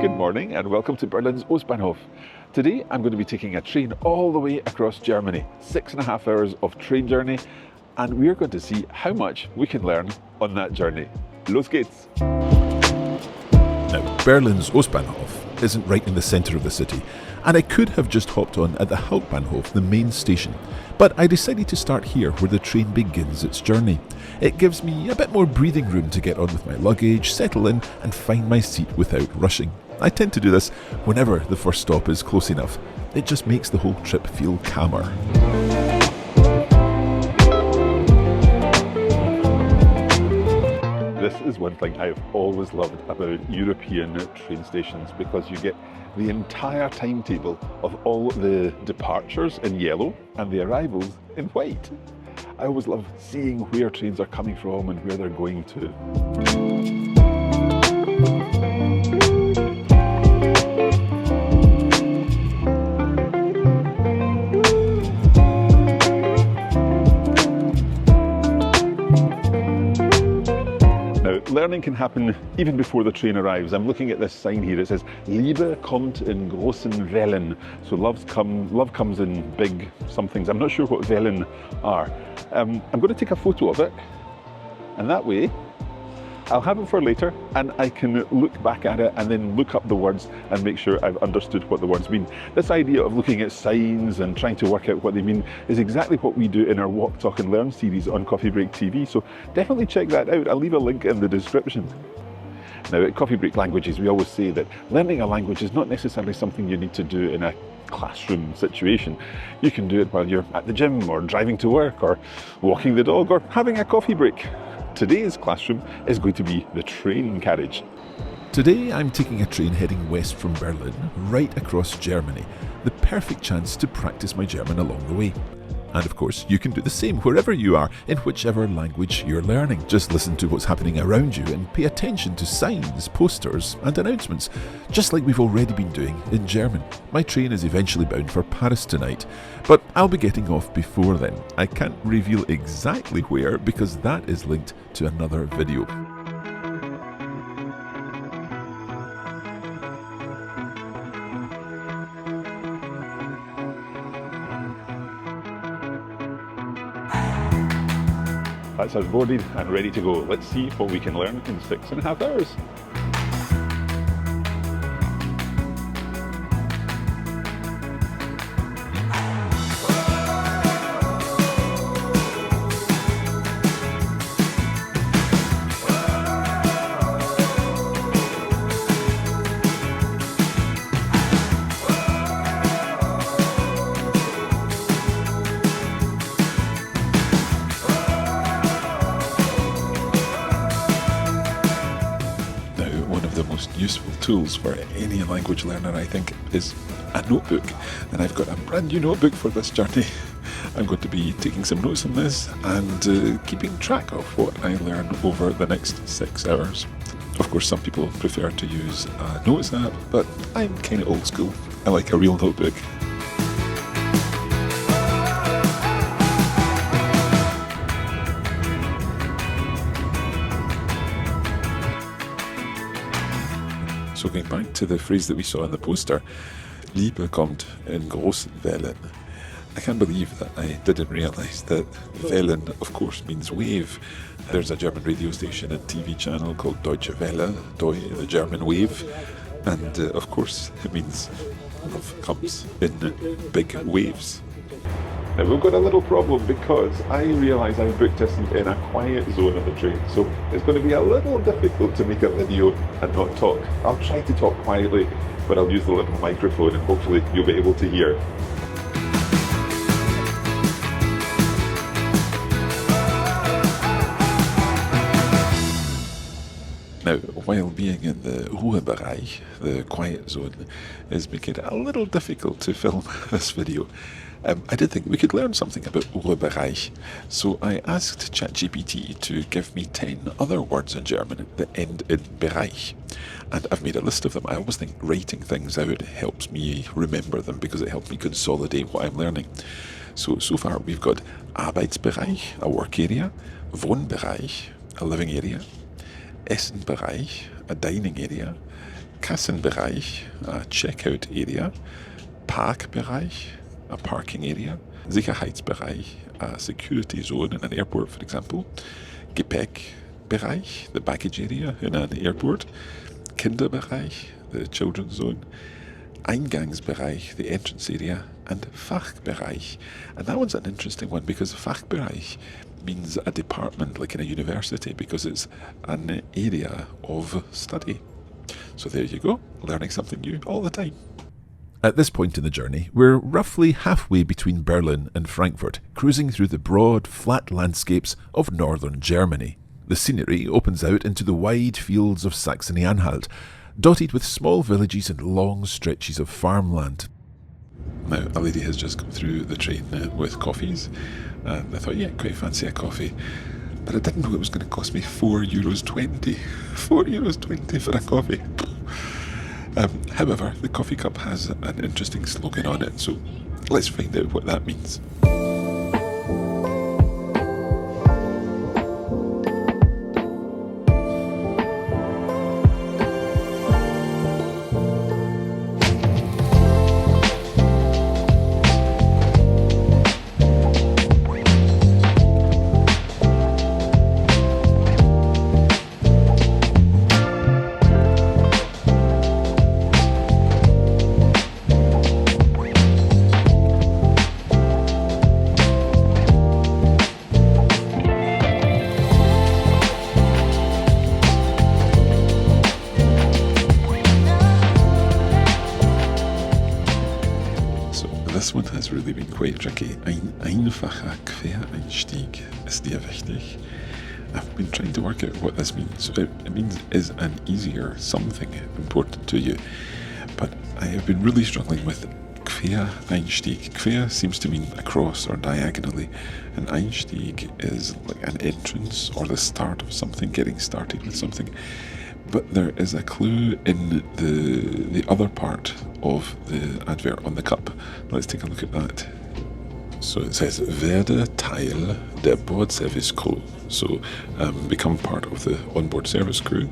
Good morning and welcome to Berlin's Ostbahnhof. Today I'm going to be taking a train all the way across Germany, 6.5 hours of train journey, and we're going to see how much we can learn on that journey. Los geht's! Now, Berlin's Ostbahnhof isn't right in the centre of the city, and I could have just hopped on at the Hauptbahnhof, the main station, but I decided to start here where the train begins its journey. It gives me a bit more breathing room to get on with my luggage, settle in and find my seat without rushing. I tend to do this whenever the first stop is close enough. It just makes the whole trip feel calmer. This is one thing I've always loved about European train stations, because you get the entire timetable of all the departures in yellow and the arrivals in white. I always love seeing where trains are coming from and where they're going to. Learning can happen even before the train arrives. I'm looking at this sign here. It says, Liebe kommt in großen Wellen. So love comes in big somethings. I'm not sure what Wellen are. I'm going to take a photo of it, and that way I'll have it for later and I can look back at it and then look up the words and make sure I've understood what the words mean. This idea of looking at signs and trying to work out what they mean is exactly what we do in our Walk, Talk and Learn series on Coffee Break TV, so definitely check that out. I'll leave a link in the description. Now, at Coffee Break Languages, we always say that learning a language is not necessarily something you need to do in a classroom situation. You can do it while you're at the gym or driving to work or walking the dog or having a coffee break. Today's classroom is going to be the train carriage. Today I'm taking a train heading west from Berlin, right across Germany. The perfect chance to practice my German along the way. And of course, you can do the same wherever you are, in whichever language you're learning. Just listen to what's happening around you and pay attention to signs, posters and announcements, just like we've already been doing in German. My train is eventually bound for Paris tonight, but I'll be getting off before then. I can't reveal exactly where because that is linked to another video. That's us boarded and ready to go. Let's see what we can learn in 6.5 hours. Useful tools for any language learner, I think, is a notebook, and I've got a brand new notebook for this journey. I'm going to be taking some notes on this and keeping track of what I learn over the next 6 hours. Of course, some people prefer to use a notes app, but I'm kind of old school. I like a real notebook. So going back to the phrase that we saw in the poster, Liebe kommt in großen Wellen. I can't believe that I didn't realise that Wellen, of course, means wave. There's a German radio station and TV channel called Deutsche Welle, the German wave, and of course it means love comes in big waves. Now we've got a little problem because I realise I've booked a seat in a quiet zone of the train, so it's going to be a little difficult to make a video and not talk. I'll try to talk quietly, but I'll use the little microphone and hopefully you'll be able to hear. Now, while being in the Ruhebereich, the quiet zone, is making it a little difficult to film this video, I did think we could learn something about Bereich, so I asked ChatGPT to give me 10 other words in German that end in bereich, and I've made a list of them. I always think writing things out helps me remember them because it helps me consolidate what I'm learning. So far we've got Arbeitsbereich, a work area, Wohnbereich, a living area, Essenbereich, a dining area, Kassenbereich, a checkout area, Parkbereich, a parking area, Sicherheitsbereich, a security zone in an airport, for example, Gepäckbereich, the baggage area in an airport, Kinderbereich, the children's zone, Eingangsbereich, the entrance area, and Fachbereich. And that one's an interesting one because Fachbereich means a department like in a university because it's an area of study. So there you go, learning something new all the time. At this point in the journey, we're roughly halfway between Berlin and Frankfurt, cruising through the broad, flat landscapes of northern Germany. The scenery opens out into the wide fields of Saxony-Anhalt, dotted with small villages and long stretches of farmland. Now, a lady has just come through the train with coffees, and I thought, yeah, quite fancy a coffee. But I didn't know it was going to cost me €4.20. €4.20 for a coffee. However, the coffee cup has an interesting slogan on it, so let's find out what that means. This one has really been quite tricky. Ein einfacher Quereinstieg ist dir wichtig. I've been trying to work out what this means. It means is an easier something important to you. But I have been really struggling with Quereinstieg. Quer seems to mean across or diagonally. And Einstieg is like an entrance or the start of something, getting started with something. But there is a clue in the other part of the advert on the cup. Let's take a look at that. So it says, werde Teil der Bordservice Crew. So become part of the onboard service crew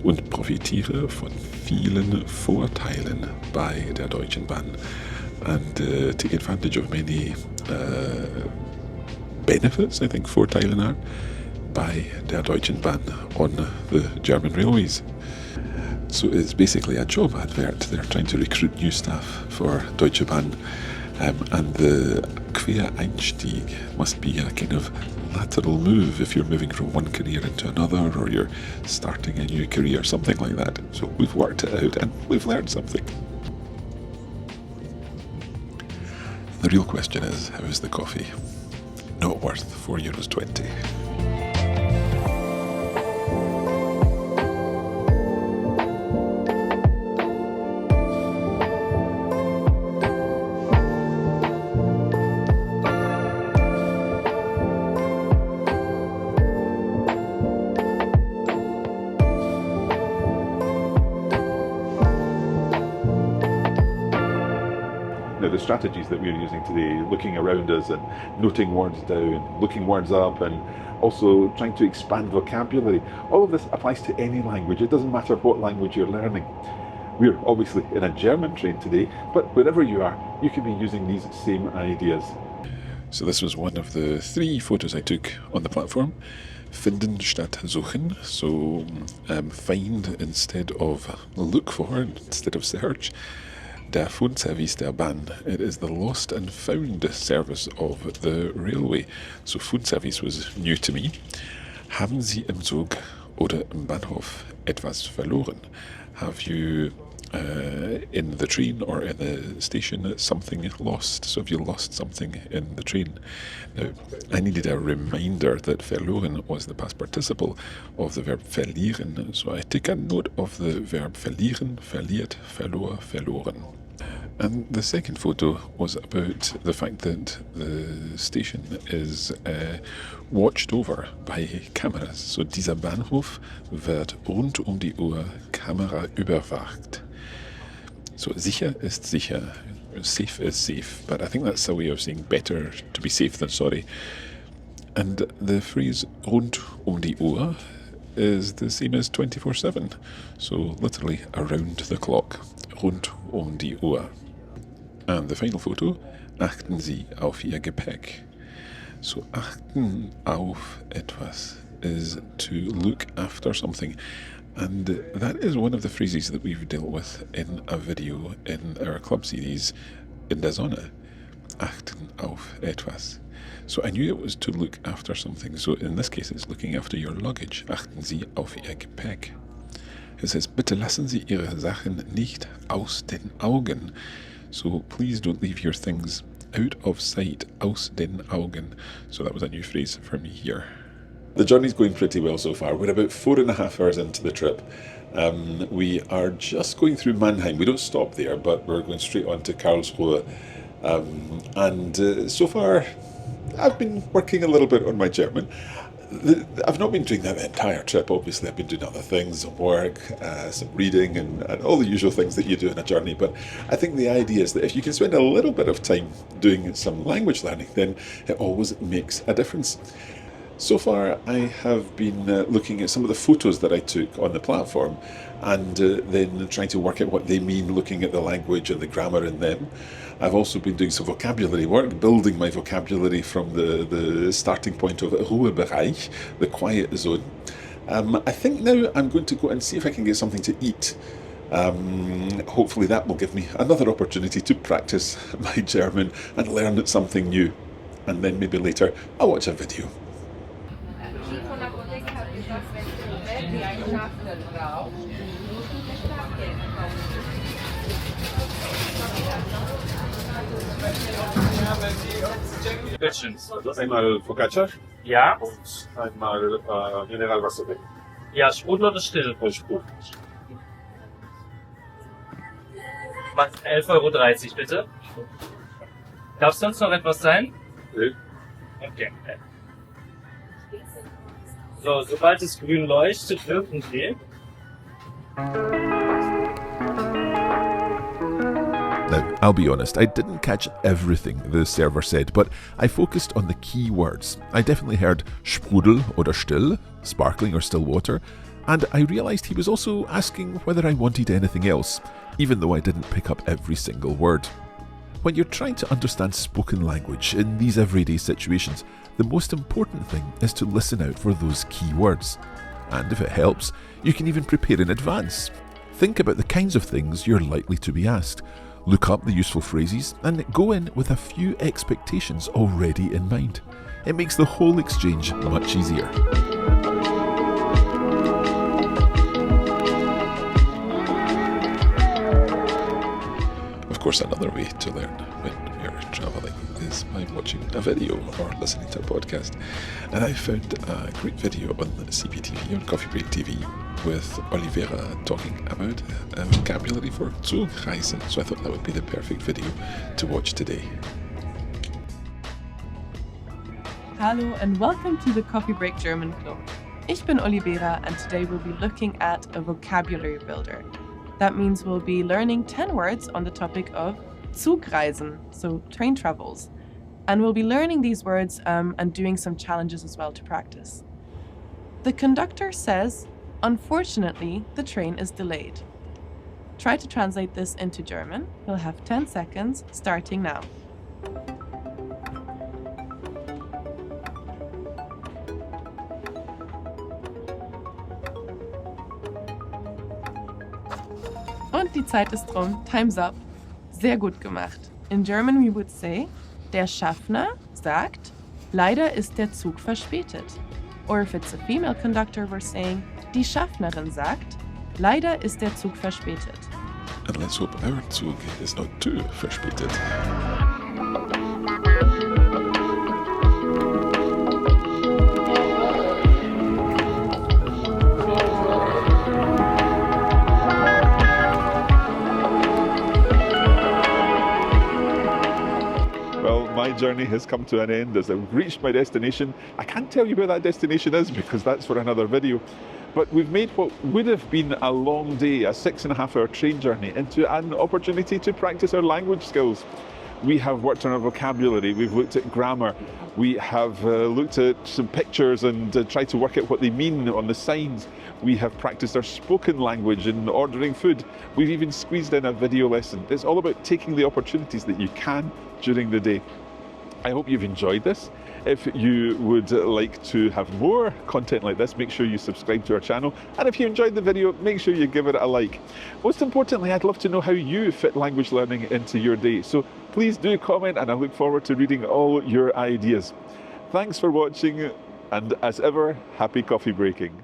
und profitiere von vielen Vorteilen bei der Deutschen Bahn. And take advantage of many benefits, I think Vorteilen are, by der Deutschen Bahn on the German railways. So it's basically a job advert. They're trying to recruit new staff for Deutsche Bahn. And the Quereinstieg must be a kind of lateral move if you're moving from one career into another or you're starting a new career, something like that. So we've worked it out and we've learned something. The real question is, how is the coffee? Not worth €4.20. Now, the strategies that we're using today, looking around us and noting words down, looking words up, and also trying to expand vocabulary, all of this applies to any language. It doesn't matter what language you're learning. We're obviously in a German train today, but wherever you are, you can be using these same ideas. So this was one of the 3 photos I took on the platform. Finden statt suchen, so find instead of look for, instead of search. Der Fundservice der Bahn. It is the lost and found service of the railway. So Fundservice was new to me. Haben Sie im Zug oder im Bahnhof etwas verloren? Have you in the train or in the station something lost? So have you lost something in the train? Now, I needed a reminder that verloren was the past participle of the verb verlieren. So I took a note of the verb verlieren, verliert, verlor, verloren. And the second photo was about the fact that the station is watched over by cameras. So dieser Bahnhof wird rund die Uhr Kamera überwacht. So sicher ist sicher, safe is safe, but I think that's a way of saying better to be safe than sorry. And the phrase rund die Uhr is the same as 24/7, so literally around the clock, rund die Uhr. And the final photo, achten Sie auf Ihr Gepäck. So achten auf etwas is to look after something. And that is one of the phrases that we've dealt with in a video in our club series, in der Sonne. Achten auf etwas. So I knew it was to look after something. So in this case, it's looking after your luggage. Achten Sie auf Ihr Gepäck. It says, bitte lassen Sie Ihre Sachen nicht aus den Augen. So please don't leave your things out of sight, aus den Augen. So that was a new phrase for me here. The journey's going pretty well so far. We're about 4.5 hours into the trip. We are just going through Mannheim. We don't stop there, but we're going straight on to Karlsruhe. So far, I've been working a little bit on my German. I've not been doing that the entire trip, obviously. I've been doing other things, some work, some reading, and all the usual things that you do in a journey. But I think the idea is that if you can spend a little bit of time doing some language learning, then it always makes a difference. So far, I have been looking at some of the photos that I took on the platform and then trying to work out what they mean, looking at the language and the grammar in them. I've also been doing some vocabulary work, building my vocabulary from the starting point of Ruhebereich, the quiet zone. I think now I'm going to go and see if I can get something to eat. Hopefully that will give me another opportunity to practice my German and learn something new. And then maybe later I'll watch a video. Bitteschön. Einmal Focaccia Ja? und einmal Mineralwasser. Ja, Sprudel oder still? Sprudel. Macht 11,30 € bitte. Darf sonst noch etwas sein? Nee. Okay. So, sobald es grün leuchtet, dürfen Sie. Now, I'll be honest, I didn't catch everything the server said, but I focused on the key words. I definitely heard Sprudel oder still, sparkling or still water, and I realised he was also asking whether I wanted anything else, even though I didn't pick up every single word. When you're trying to understand spoken language in these everyday situations, the most important thing is to listen out for those key words. And if it helps, you can even prepare in advance. Think about the kinds of things you're likely to be asked. Look up the useful phrases and go in with a few expectations already in mind. It makes the whole exchange much easier. Of course, another way to learn when you're travelling is by watching a video or listening to a podcast. And I found a great video on CPTV, on Coffee Break TV, with Oliveira talking about vocabulary for Zugreisen. So I thought that would be the perfect video to watch today. Hello and welcome to the Coffee Break German Club. Ich bin Oliveira and today we'll be looking at a vocabulary builder. That means we'll be learning 10 words on the topic of Zugreisen, so train travels. And we'll be learning these words and doing some challenges as well to practice. The conductor says, unfortunately, the train is delayed. Try to translate this into German. We'll have 10 seconds starting now. Und die Zeit ist rum. Time's up. Sehr gut gemacht. In German we would say, der Schaffner sagt, leider ist der Zug verspätet. Or if it's a female conductor, we're saying, die Schaffnerin sagt, leider ist der Zug verspätet. And let's hope our Zug is not too verspätet. My journey has come to an end as I've reached my destination. I can't tell you where that destination is because that's for another video. But we've made what would have been a long day, a 6.5 hour train journey, into an opportunity to practice our language skills. We have worked on our vocabulary, we've looked at grammar, we have looked at some pictures and tried to work out what they mean on the signs. We have practiced our spoken language in ordering food. We've even squeezed in a video lesson. It's all about taking the opportunities that you can during the day. I hope you've enjoyed this. If you would like to have more content like this, make sure you subscribe to our channel. And if you enjoyed the video, make sure you give it a like. Most importantly, I'd love to know how you fit language learning into your day. So please do comment, and I look forward to reading all your ideas. Thanks for watching, and as ever, happy coffee breaking.